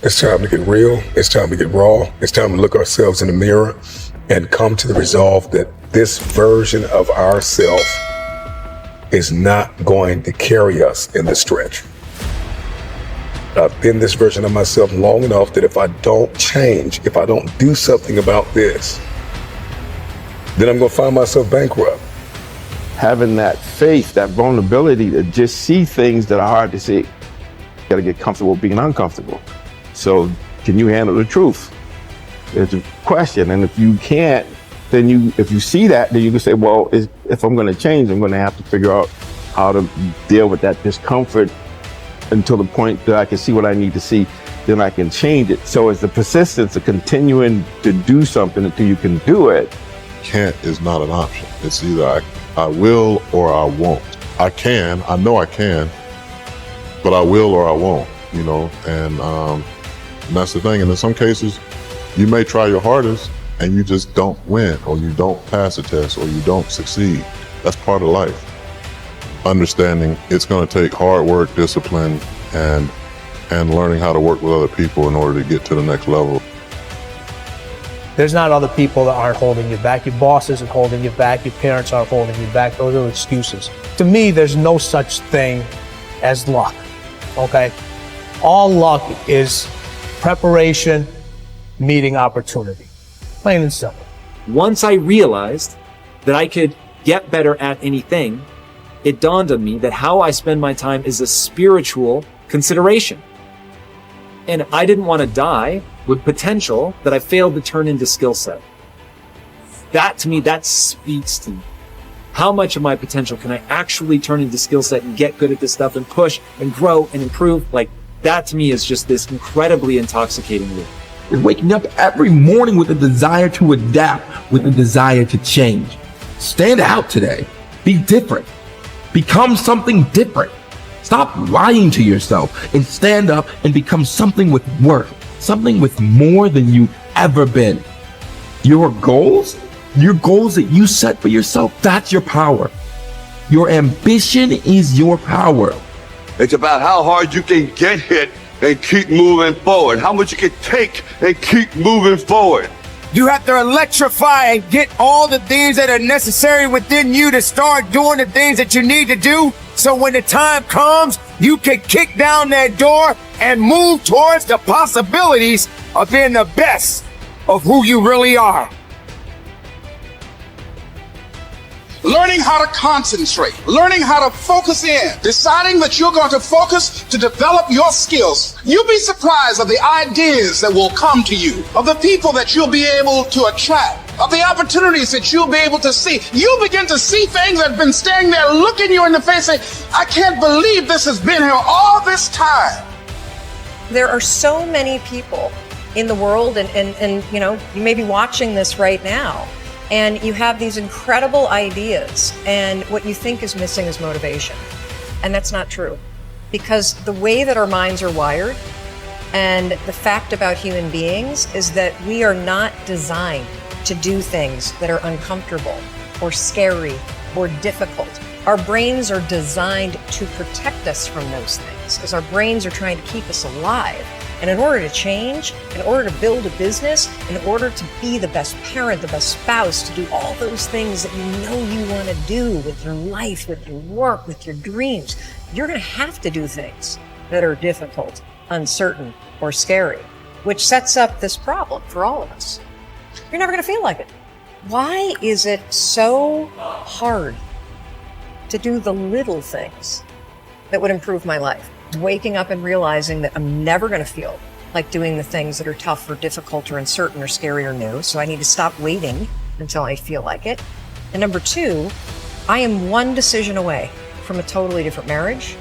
It's time to get real. It's time to get raw. It's time to look ourselves in the mirror and come to the resolve that this version of ourself is not going to carry us in the stretch. I've been this version of myself long enough that if I don't change, if I don't do something about this, then I'm going to find myself bankrupt. Having that faith, that vulnerability to just see things that are hard to see. You got to get comfortable being uncomfortable. So can you handle the truth? It's a question. And if you can't, then if you see that, then you can say, well, if I'm going to change, I'm going to have to figure out how to deal with that discomfort until the point that I can see what I need to see, then I can change it. So it's the persistence of continuing to do something until you can do it. Can't is not an option. It's either I will or I won't. I know I can, but I will or I won't, and that's the thing. And in some cases, you may try your hardest and you just don't win, or you don't pass a test, or you don't succeed. That's part of life. Understanding it's going to take hard work, discipline, and learning how to work with other people in order to get to the next level. There's not other people that aren't holding you back. Your boss isn't holding you back. Your parents aren't holding you back. Those are excuses. To me, there's no such thing as luck, okay? All luck is preparation meeting opportunity. Plain and simple. Once I realized that I could get better at anything, it dawned on me that how I spend my time is a spiritual consideration. And I didn't want to die with potential that I failed to turn into skill set. That, to me, that speaks to me. How much of my potential can I actually turn into skill set and get good at this stuff and push and grow and improve? Like, that to me is just this incredibly intoxicating loop. Is waking up every morning with a desire to adapt, with a desire to change. Stand out today. Be different. Become something different. Stop lying to yourself and stand up and become something with worth, something with more than you've ever been. Your goals that you set for yourself, that's your power. Your ambition is your power. It's about how hard you can get hit and keep moving forward. How much you can take and keep moving forward. You have to electrify and get all the things that are necessary within you to start doing the things that you need to do. So when the time comes, you can kick down that door and move towards the possibilities of being the best of who you really are. Learning how to concentrate, learning how to focus in, deciding that you're going to focus to develop your skills. You'll be surprised of the ideas that will come to you, of the people that you'll be able to attract, of the opportunities that you'll be able to see. You'll begin to see things that have been standing there looking you in the face saying, I can't believe this has been here all this time. There are so many people in the world and you may be watching this right now, and you have these incredible ideas, and what you think is missing is motivation. And that's not true. Because the way that our minds are wired, and the fact about human beings, is that we are not designed to do things that are uncomfortable or scary or difficult. Our brains are designed to protect us from those things, because our brains are trying to keep us alive. And in order to change, in order to build a business, in order to be the best parent, the best spouse, to do all those things that you know you want to do with your life, with your work, with your dreams, you're going to have to do things that are difficult, uncertain, or scary, which sets up this problem for all of us. You're never going to feel like it. Why is it so hard to do the little things that would improve my life? Waking up and realizing that I'm never going to feel like doing the things that are tough or difficult or uncertain or scary or new. So I need to stop waiting until I feel like it. And number two, I am one decision away from a totally different marriage,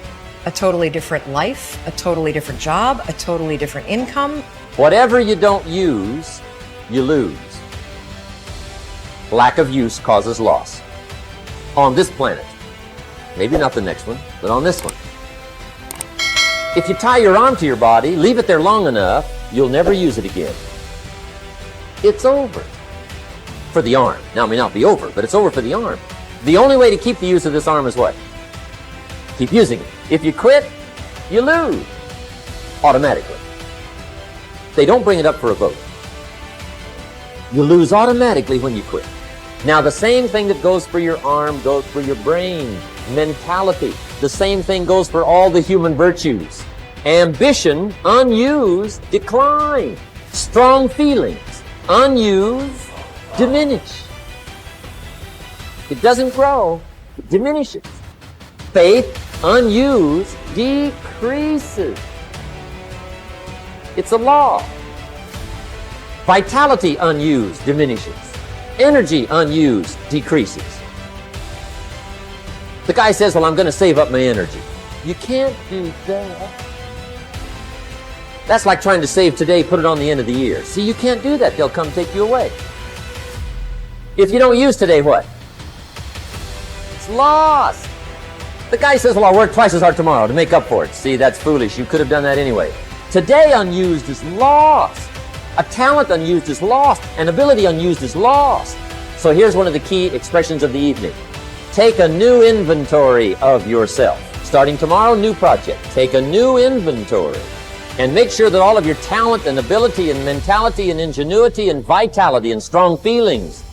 a totally different life, a totally different job, a totally different income. Whatever you don't use, you lose. Lack of use causes loss. On this planet. Maybe not the next one, but on this one. If you tie your arm to your body, leave it there long enough, you'll never use it again. It's over for the arm. Now, it may not be over, but it's over for the arm. The only way to keep the use of this arm is what? Keep using it. If you quit, you lose automatically. They don't bring it up for a vote. You lose automatically when you quit. Now, the same thing that goes for your arm goes for your brain, mentality. The same thing goes for all the human virtues. Ambition, unused, decline. Strong feelings, unused, diminish. It doesn't grow, it diminishes. Faith, unused, decreases. It's a law. Vitality, unused, diminishes. Energy, unused, decreases. The guy says, well, I'm going to save up my energy. You can't do that. That's like trying to save today, put it on the end of the year. See, you can't do that. They'll come take you away. If you don't use today, what? It's lost. The guy says, well, I'll work twice as hard tomorrow to make up for it. See, that's foolish. You could have done that anyway. Today unused is lost. A talent unused is lost. An ability unused is lost. So here's one of the key expressions of the evening. Take a new inventory of yourself. Starting tomorrow, new project. Take a new inventory. And make sure that all of your talent and ability and mentality and ingenuity and vitality and strong feelings,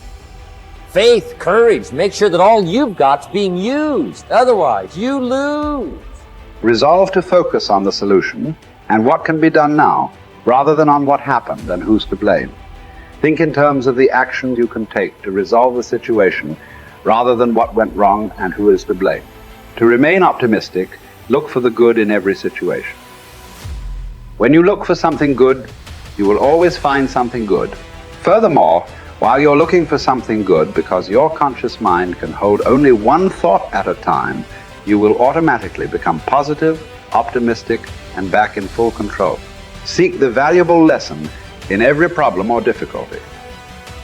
faith, courage, make sure that all you've got's being used. Otherwise, you lose. Resolve to focus on the solution and what can be done now, rather than on what happened and who's to blame. Think in terms of the actions you can take to resolve the situation, rather than what went wrong and who is to blame. To remain optimistic, look for the good in every situation. When you look for something good, you will always find something good. Furthermore, while you're looking for something good, because your conscious mind can hold only one thought at a time, you will automatically become positive, optimistic, and back in full control. Seek the valuable lesson in every problem or difficulty.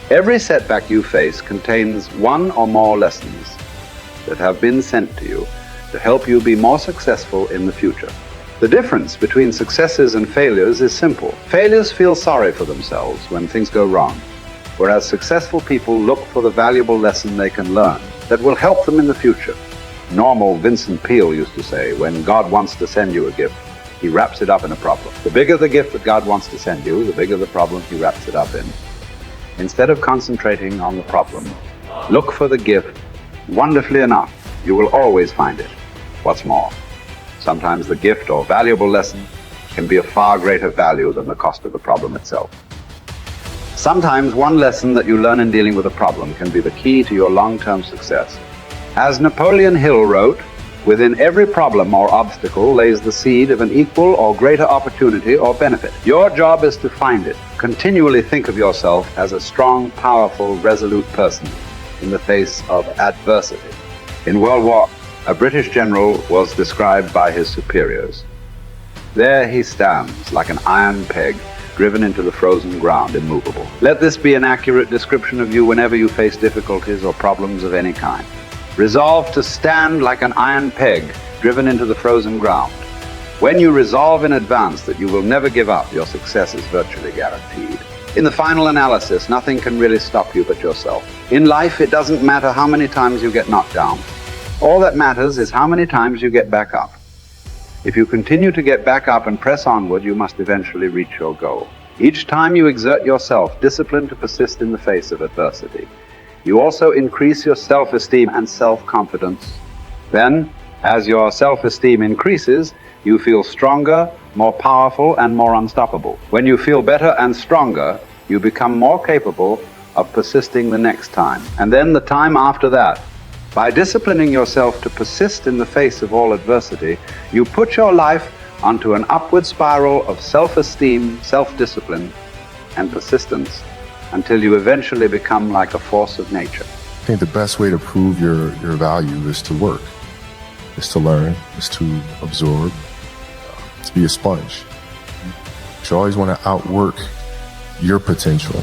Every setback you face contains one or more lessons that have been sent to you to help you be more successful in the future. The difference between successes and failures is simple. Failures feel sorry for themselves when things go wrong, whereas successful people look for the valuable lesson they can learn that will help them in the future. Normal Vincent Peale used to say, when God wants to send you a gift, he wraps it up in a problem. The bigger the gift that God wants to send you, the bigger the problem he wraps it up in. Instead of concentrating on the problem, look for the gift. Wonderfully enough, you will always find it. What's more, sometimes the gift or valuable lesson can be of far greater value than the cost of the problem itself. Sometimes one lesson that you learn in dealing with a problem can be the key to your long-term success. As Napoleon Hill wrote, within every problem or obstacle lays the seed of an equal or greater opportunity or benefit. Your job is to find it. Continually think of yourself as a strong, powerful, resolute person in the face of adversity. In World War, a British general was described by his superiors. There he stands like an iron peg driven into the frozen ground, immovable. Let this be an accurate description of you whenever you face difficulties or problems of any kind. Resolve to stand like an iron peg driven into the frozen ground. When you resolve in advance that you will never give up, your success is virtually guaranteed. In the final analysis, nothing can really stop you but yourself. In life, it doesn't matter how many times you get knocked down. All that matters is how many times you get back up. If you continue to get back up and press onward, you must eventually reach your goal. Each time you exert yourself, discipline to persist in the face of adversity, you also increase your self-esteem and self-confidence. Then, as your self-esteem increases, you feel stronger, more powerful, and more unstoppable. When you feel better and stronger, you become more capable of persisting the next time, and then the time after that. By disciplining yourself to persist in the face of all adversity, you put your life onto an upward spiral of self-esteem, self-discipline, and persistence until you eventually become like a force of nature. I think the best way to prove your value is to work, is to learn, is to absorb, to be a sponge. You always want to outwork your potential.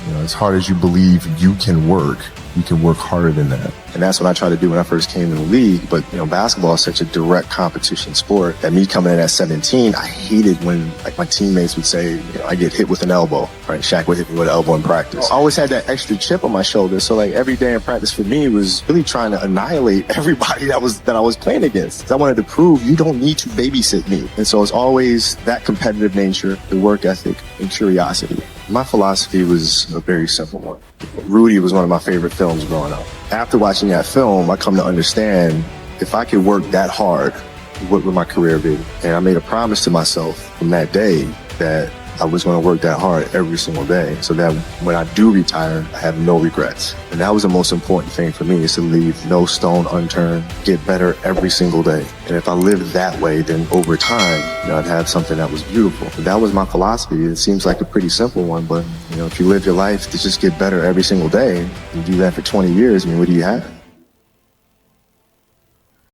You know, as hard as you believe you can work, you can work harder than that. And that's what I tried to do when I first came in the league. But, basketball is such a direct competition sport that me coming in at 17, I hated when my teammates would say, I get hit with an elbow, right? Shaq would hit me with an elbow in practice. I always had that extra chip on my shoulder. So every day in practice for me was really trying to annihilate everybody that I was playing against. I wanted to prove you don't need to babysit me. And so it's always that competitive nature, the work ethic, and curiosity. My philosophy was a very simple one. Rudy was one of my favorite films growing up. After watching that film, I come to understand if I could work that hard, what would my career be? And I made a promise to myself from that day that I was going to work that hard every single day so that when I do retire, I have no regrets. And that was the most important thing for me, is to leave no stone unturned, get better every single day. And if I lived that way, then over time, I'd have something that was beautiful. And that was my philosophy. It seems like a pretty simple one, but if you live your life to just get better every single day and do that for 20 years, what do you have?